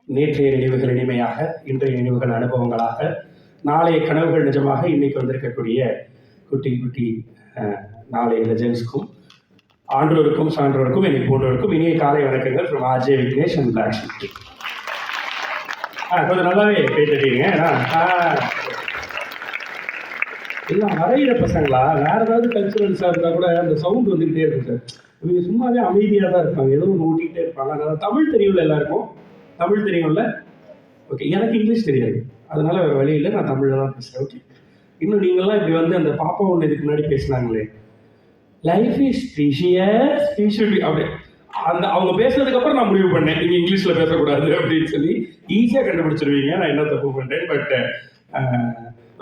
நேற்றைய நினைவுகள் இனிமையாக, இன்றைய நினைவுகள் அனுபவங்களாக, நாளைய கனவுகள் நிஜமாக இன்னைக்கு வந்திருக்கக்கூடிய குட்டி குட்டி நாளைய லெஜெண்ட்ஸ்க்கும் ஆன்றோருக்கும் சான்றோருக்கும் என்னை போன்றோருக்கும் இனிய காலை வணக்கங்கள் from RJ Vignesh and black shifty. கொஞ்சம் நல்லாவே பேசிட்டீங்க. எல்லாம் வரைகிற பசங்களா வேற ஏதாவது கல்ச்சுரல்ஸாக இருந்தால் கூட அந்த சவுண்ட் வந்துக்கிட்டே இருக்கும் சார். இவங்க சும்மாவே அமைதியாக தான் இருப்பாங்க, ஏதோ ஒன்று ஓட்டிகிட்டே இருப்பாங்க. அதனால் தமிழ் தெரியும்ல எல்லாருக்கும், தமிழ் தெரியும்ல? ஓகே, எனக்கு இங்கிலீஷ் தெரியாது, அதனால வேறு வழி இல்லை, நான் தமிழில் தான் பேசுகிறேன். ஓகே, இன்னும் நீங்கள்லாம் இப்படி வந்து அந்த பாப்பா ஒன்று இதுக்கு முன்னாடி பேசினாங்களே, லைஃப் இஸ் ப்ரீஷியஸ் அப்படி அந்த அவங்க பேசுனதுக்கப்புறம் நான் முடிவு பண்ணேன் நீங்கள் இங்கிலீஷில் பேசக்கூடாது அப்படின்னு சொல்லி. ஈஸியாக கண்டுபிடிச்சிருவீங்க நான் என்ன தப்பு பண்ணுறேன். பட்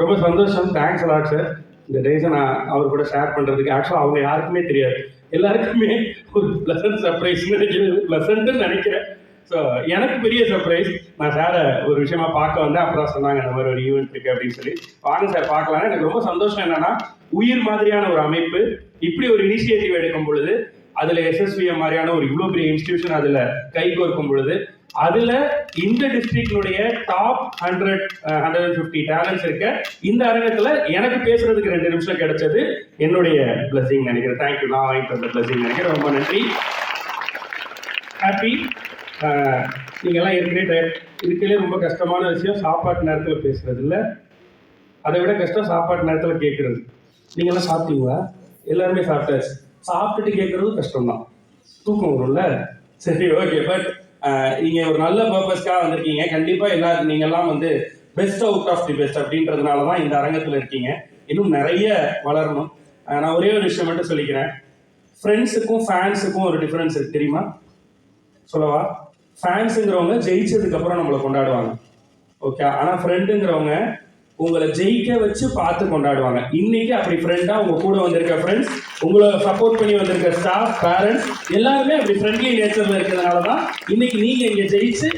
ரொம்ப சந்தோஷம், தேங்க்ஸ் அலாட் சார். இந்த டேஸை நான் அவர் கூட ஷேர் பண்ணுறதுக்கு. ஆக்சுவலாக அவங்க யாருக்குமே தெரியாது, எல்லாருக்குமே ஒரு ப்ளசன்ட் சர்ப்ரைஸ்ன்னு நினைக்கிறது, ப்ளசன்ட்டுன்னு நினைக்கிறேன். ஸோ எனக்கு பெரிய சர்ப்ரைஸ். நான் சாரை ஒரு விஷயமா பார்க்க வந்தேன், அப்புறம் சொன்னாங்க இந்த மாதிரி ஒரு ஈவெண்ட் இருக்குது அப்படின்னு சொல்லி. வாங்க சார் பார்க்கலாம். எனக்கு ரொம்ப சந்தோஷம் என்னன்னா, உயிர் மாதிரியான ஒரு அமைப்பு இப்படி ஒரு இனிஷியேட்டிவ் எடுக்கும் பொழுது, அதில் எஸ்எஸ்விஎம் மாதிரியான ஒரு இவ்வளோ பெரிய இன்ஸ்டிடியூஷன் அதில் கை கோர்க்கும் பொழுது, அதில் இந்த டிஸ்ட்ரிக்டுடைய டாப் 150 டேலண்ட்ஸ் இருக்க இந்த அரங்கத்தில் எனக்கு பேசுறதுக்கு 2 நிமிஷம் கிடைச்சது என்னுடைய பிளஸிங் நினைக்கிறேன். தேங்க்யூ, நான் வாங்கிட்டு வந்த பிளஸிங் நினைக்கிறேன். ரொம்ப நன்றி, ஹாப்பி. நீங்கள்லாம் ஏற்கனவே இதுக்குள்ளே ரொம்ப கஷ்டமான விஷயம் சாப்பாட்டு நேரத்தில் பேசுறது இல்லை, அதை விட கஷ்டம் சாப்பாட்டு நேரத்தில் கேட்குறது. நீங்கள்லாம் சாப்பிட்டீங்களா? எல்லாருமே சாப்பிட்டாச்சு. சாப்பிட்டுட்டு கேட்குறதும் கஷ்டம்தான், தூக்கம் வரும்ல. சரி, ஓகே. பட் நீங்கள் ஒரு நல்ல பர்பஸ்க்காக வந்திருக்கீங்க. கண்டிப்பாக எல்லாரும் நீங்கள்லாம் வந்து best out of the best அப்படின்றதுனால தான் இந்த அரங்கத்தில் இருக்கீங்க. இன்னும் நிறைய வளரணும். நான் ஒரே ஒரு விஷயம் மட்டும் சொல்லிக்கிறேன். ஃப்ரெண்ட்ஸுக்கும் ஃபேன்ஸுக்கும் ஒரு டிஃப்ரென்ஸ் இருக்கு, தெரியுமா? சொல்லவா? ஃபேன்ஸுங்கிறவங்க ஜெயிச்சதுக்கப்புறம் நம்மளை கொண்டாடுவாங்க, ஓகே. ஆனால் ஃப்ரெண்டுங்கிறவங்க உங்களை ஜெயிக்க வச்சு பார்த்து கொண்டாடுவாங்க. இன்னைக்கு அப்படி ஃப்ரெண்டா உங்க கூட வந்திருக்க ஃப்ரெண்ட்ஸ், உங்களை சப்போர்ட் பண்ணி வந்திருக்க ஸ்டாஃப், பேரண்ட்ஸ் எல்லாருமே அப்படி ஃப்ரெண்ட்லி நேச்சர்ல இருக்கிறதுனால தான் இன்னைக்கு நீங்க இங்க ஜெயிச்சு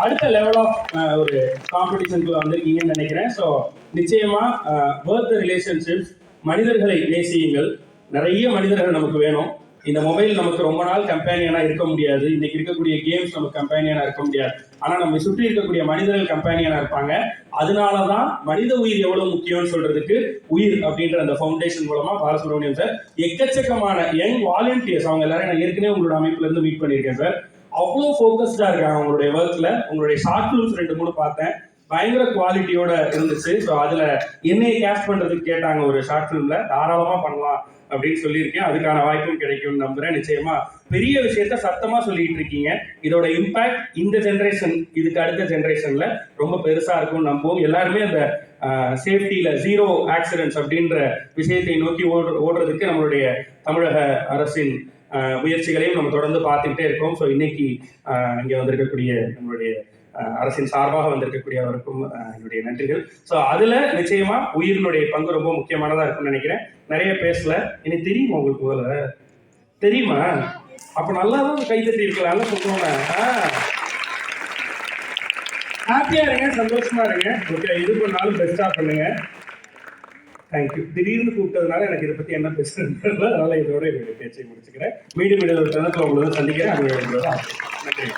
அடுத்த லெவல் ஆஃப் ஒரு காம்படிஷனுக்குள்ள வந்திருக்கீங்கன்னு நினைக்கிறேன். ஸோ நிச்சயமா வர்த் ரிலேஷன்ஷிப்ஸ், மனிதர்களை நேசியுங்கள். நிறைய மனிதர்கள் நமக்கு வேணும். இந்த மொபைல் நமக்கு ரொம்ப நாள் கம்பேனியனா இருக்க முடியாது, இன்னைக்கு இருக்கக்கூடிய கேம்ஸ் நமக்கு கம்பேனியனா இருக்க முடியாது. ஆனா நம்ம சுற்றி இருக்கக்கூடிய மனிதர்கள் கம்பேனியனா இருப்பாங்க. அதனாலதான் மனித உயிர் எவ்வளவு முக்கியம்னு சொல்றதுக்கு உயிர் அப்படின்ற அந்த ஃபவுண்டேஷன் மூலமா பாலசுப்ரமணியம் சார் எக்கச்சக்கமான யங் வாலண்டியர்ஸ், அவங்க எல்லாரும் நான் ஏற்கனவே உங்களோட அமைப்புல இருந்து மீட் பண்ணியிருக்கேன் சார். அவ்வளோ ஃபோக்கஸ்டா இருக்காங்க அவங்களுடைய ஒர்க்ல. உங்களுடைய ஷார்ட் ஃபிலிம்ஸ் 2-3 பார்த்தேன், பயங்கர குவாலிட்டியோட இருந்துச்சு. ஸோ அதில் என்னையை கேஸ்ட் பண்ணுறதுக்கு கேட்டாங்க ஒரு ஷார்ட் ஃபிலிமில், தாராளமாக பண்ணலாம் அப்படின்னு சொல்லியிருக்கேன். அதுக்கான வாய்ப்பும் கிடைக்கும்னு நம்புகிறேன். நிச்சயமா பெரிய விஷயத்த சத்தமாக சொல்லிட்டு இருக்கீங்க. இதோட இம்பாக்ட் இந்த ஜென்ரேஷன், இதுக்கு அடுத்த ஜென்ரேஷனில் ரொம்ப பெருசாக இருக்கும்னு நம்புவோம். எல்லாருமே அந்த சேஃப்டியில் ஜீரோ ஆக்சிடென்ட்ஸ் அப்படின்ற விஷயத்தை நோக்கி ஓடுறதுக்கு நம்மளுடைய தமிழக அரசின் முயற்சிகளையும் நம்ம தொடர்ந்து பார்த்துக்கிட்டே இருக்கோம். ஸோ இன்னைக்கு இங்கே வந்திருக்கக்கூடிய நம்மளுடைய அரசின் சார்பாக வந்திருக்கக்கூடிய அவருக்கும் என்னுடைய நன்றிகள். ஸோ அதில் நிச்சயமா உயிரினுடைய பங்கு ரொம்ப முக்கியமானதாக இருக்கும்னு நினைக்கிறேன். நிறைய பேசல, எனக்கு தெரியுமா உங்களுக்கு? முதல்ல தெரியுமா? அப்போ நல்லா தான் கைத்தட்டி இருக்கலாம்ல சொல்லுவாங்க. ஹாப்பியா இருங்க, சந்தோஷமா இருங்க. ஓகே, இது பண்ணாலும் பெஸ்ட்டாக பண்ணுங்க. தேங்க்யூ. திடீர்னு கூப்பிட்டதுனால எனக்கு இதை பற்றி என்ன பேசுறது, அதனால இதோட என்னுடைய பேச்சை முடிச்சுக்கிறேன். மீண்டும் ஒரு தருணத்தில் உங்களை சந்திக்கிறேன். நன்றி.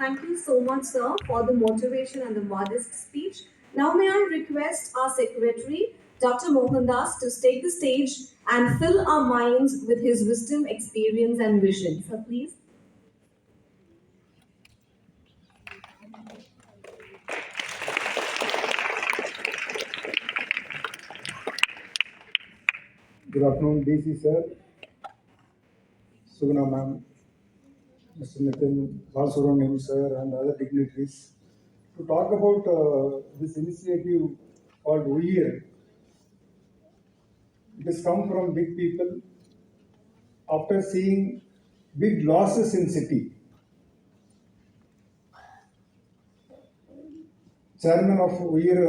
Thank you so much, sir, for the motivation and the modest speech. Now may I request our secretary, Dr. Mohandas, to take the stage and fill our minds with his wisdom, experience and vision. Sir, please. Good afternoon, DC sir, Sugana ma'am, Mr. Nitin, Balasubramaniam sir, and other dignitaries, to talk about this initiative called UIR. It has come from big people after seeing big losses in city. Chairman of UIR,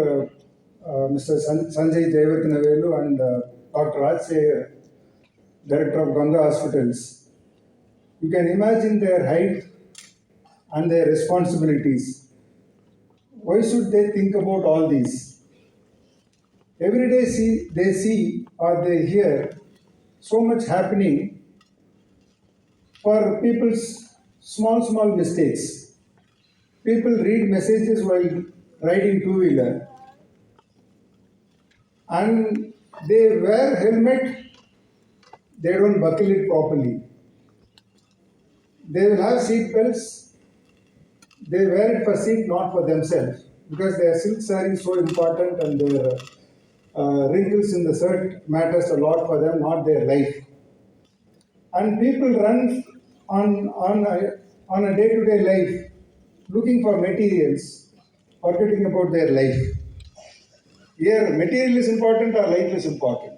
Mr. Sanjay Jayavardhanavelu, and Dr. Rajshekhar, Director of Ganga Hospitals. You can imagine their height and their responsibilities. Why should they think about all these? Every day they see or they hear so much happening. for people's small mistakes. People read messages while riding two-wheeler and they wear helmet, they don't buckle it properly. They will have seat belts, they wear it for seat, not for themselves, because their silk saree is so important and their wrinkles in the shirt matters a lot for them, not their life. And people run on a day-to-day life looking for materials, forgetting about their life. Here, material is important or life is important?